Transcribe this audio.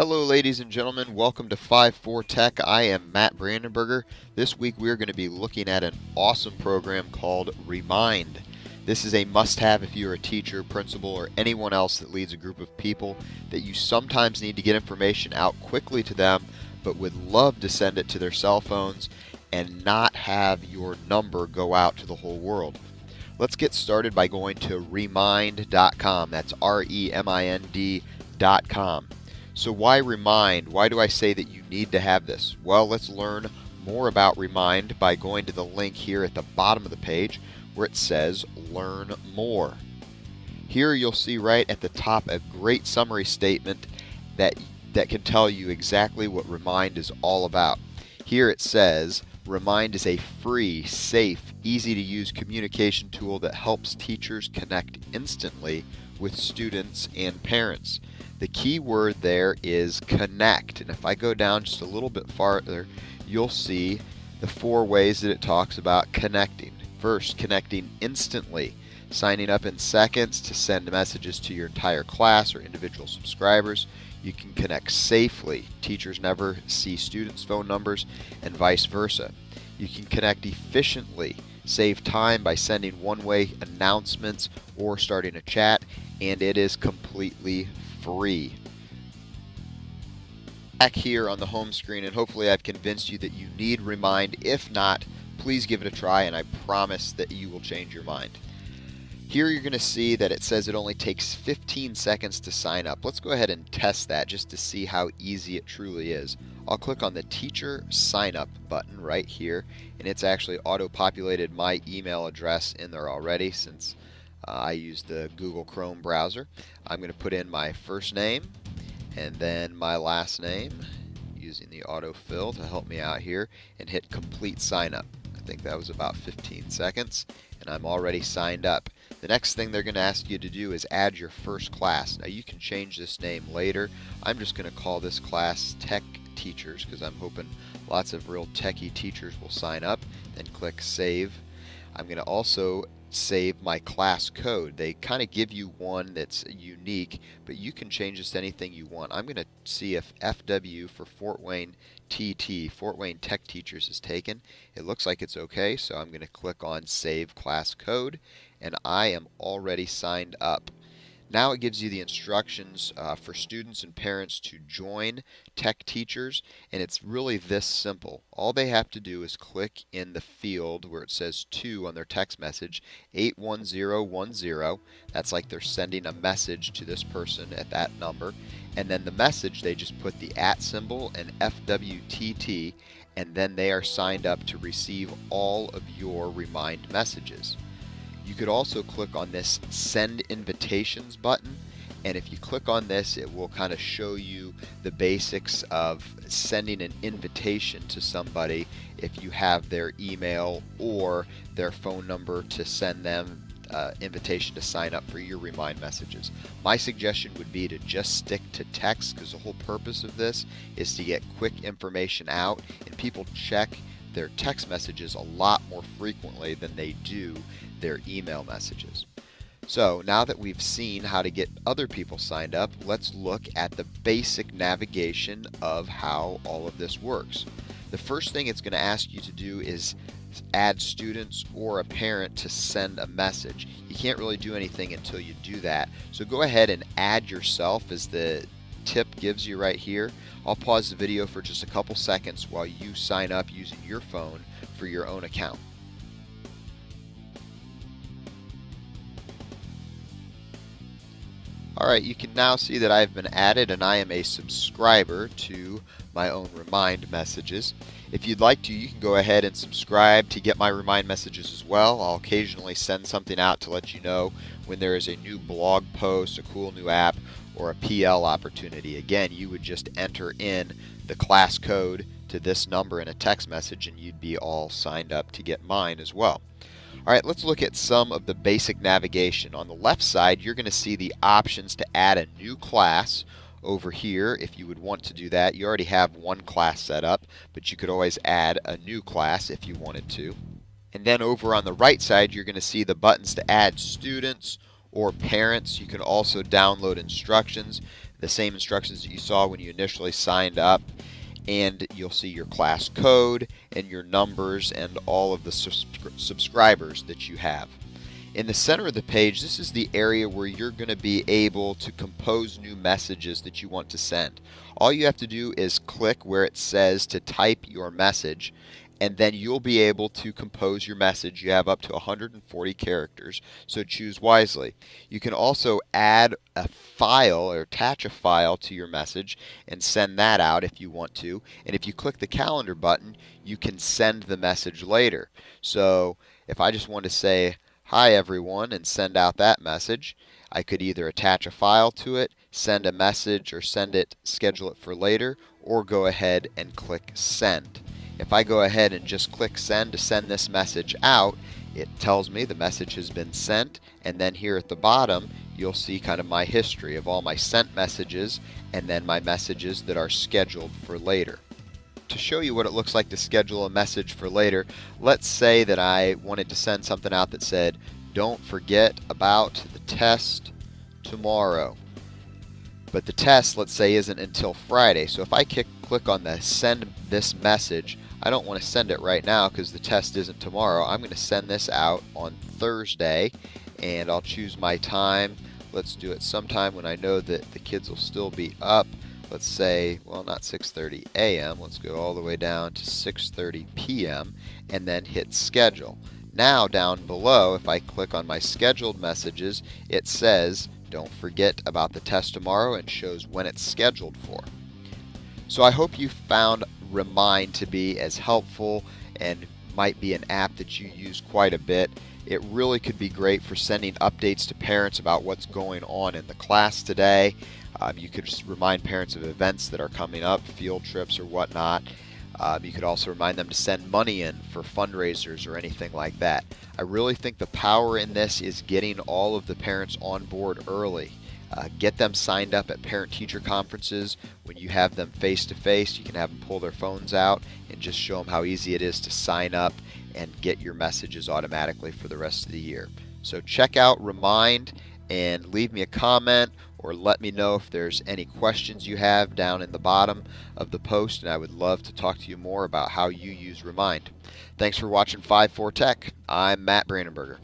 Hello ladies and gentlemen, welcome to 5-4 Tech. I am Matt Brandenburger. This week we are going to be looking at an awesome program called Remind. This is a must-have if you're a teacher, principal, or anyone else that leads a group of people that you sometimes need to get information out quickly to them, but would love to send it to their cell phones and not have your number go out to the whole world. Let's get started by going to remind.com. That's REMIND.com. So why Remind? Why do I say that you need to have this? Well, let's learn more about Remind by going to the link here at the bottom of the page where it says Learn More. Here you'll see right at the top a great summary statement that can tell you exactly what Remind is all about. Here it says, Remind is a free, safe, easy-to-use communication tool that helps teachers connect instantly with students and parents. The key word there is connect, and if I go down just a little bit farther, you'll see the 4 ways that it talks about connecting. First, connecting instantly, signing up in seconds to send messages to your entire class or individual subscribers. You can connect safely. Teachers never see students' phone numbers and vice versa. You can connect efficiently, save time by sending one-way announcements or starting a chat, and it is completely free. Back here on the home screen, and hopefully I've convinced you that you need Remind. If not, please give it a try and I promise that you will change your mind. Here you're going to see that it says it only takes 15 seconds to sign up. Let's go ahead and test that just to see how easy it truly is. I'll click on the teacher sign up button right here, and it's actually auto-populated my email address in there already since I use the Google Chrome browser. I'm going to put in my first name and then my last name using the autofill to help me out here and hit complete sign up. I think that was about 15 seconds and I'm already signed up. The next thing they're going to ask you to do is add your first class. Now you can change this name later. I'm just going to call this class Tech Teachers because I'm hoping lots of real techie teachers will sign up. Then click Save. I'm going to also save my class code. They kind of give you one that's unique, but you can change this to anything you want. I'm going to see if FW for Fort Wayne TT, Fort Wayne Tech Teachers, is taken. It looks like it's okay, so I'm going to click on Save Class Code, and I am already signed up. Now it gives you the instructions for students and parents to join Tech Teachers, and it's really this simple. All they have to do is click in the field where it says 2 on their text message, 81010. That's like they're sending a message to this person at that number. And then the message, they just put the @ symbol and FWTT, and then they are signed up to receive all of your Remind messages. You could also click on this Send Invitations button, and if you click on this, it will kind of show you the basics of sending an invitation to somebody if you have their email or their phone number to send them invitation to sign up for your Remind messages. My suggestion would be to just stick to text because the whole purpose of this is to get quick information out, and people check their text messages a lot more frequently than they do their email messages. So now that we've seen how to get other people signed up, let's look at the basic navigation of how all of this works. The first thing it's going to ask you to do is add students or a parent to send a message. You can't really do anything until you do that. So go ahead and add yourself as the tip gives you right here. I'll pause the video for just a couple seconds while you sign up using your phone for your own account. Alright, you can now see that I've been added and I am a subscriber to my own Remind messages. If you'd like to, you can go ahead and subscribe to get my Remind messages as well. I'll occasionally send something out to let you know when there is a new blog post, a cool new app, or a PL opportunity. Again, you would just enter in the class code to this number in a text message and you'd be all signed up to get mine as well. Alright, let's look at some of the basic navigation. On the left side, you're going to see the options to add a new class over here if you would want to do that. You already have one class set up, but you could always add a new class if you wanted to. And then over on the right side, you're going to see the buttons to add students or parents, you can also download instructions, the same instructions that you saw when you initially signed up, and you'll see your class code and your numbers and all of the subscribers that you have. In the center of the page, this is the area where you're going to be able to compose new messages that you want to send. All you have to do is click where it says to type your message, and then you'll be able to compose your message. You have up to 140 characters, so choose wisely. You can also add a file or attach a file to your message and send that out if you want to. And if you click the calendar button, you can send the message later. So if I just want to say, "Hi everyone," and send out that message, I could either attach a file to it, send a message, or schedule it for later, or go ahead and click send. If I go ahead and just click send to send this message out, it tells me the message has been sent, and then here at the bottom you'll see kind of my history of all my sent messages and then my messages that are scheduled for later. To show you what it looks like to schedule a message for later, let's say that I wanted to send something out that said, "Don't forget about the test tomorrow." But the test, let's say, isn't until Friday. So if I click on the send this message, I don't want to send it right now because the test isn't tomorrow. I'm going to send this out on Thursday, and I'll choose my time. Let's do it sometime when I know that the kids will still be up. Let's say, well, not 6:30 a.m. Let's go all the way down to 6:30 p.m. and then hit schedule. Now down below, if I click on my scheduled messages, it says, "Don't forget about the test tomorrow," and shows when it's scheduled for. So I hope you found Remind to be as helpful and might be an app that you use quite a bit. It really could be great for sending updates to parents about what's going on in the class today. You could just remind parents of events that are coming up, field trips or whatnot. You could also remind them to send money in for fundraisers or anything like that. I really think the power in this is getting all of the parents on board early. Get them signed up at parent-teacher conferences. When you have them face-to-face, you can have them pull their phones out and just show them how easy it is to sign up and get your messages automatically for the rest of the year. So check out Remind and leave me a comment or let me know if there's any questions you have down in the bottom of the post, and I would love to talk to you more about how you use Remind. Thanks for watching 5-4 Tech. I'm Matt Brandenburger.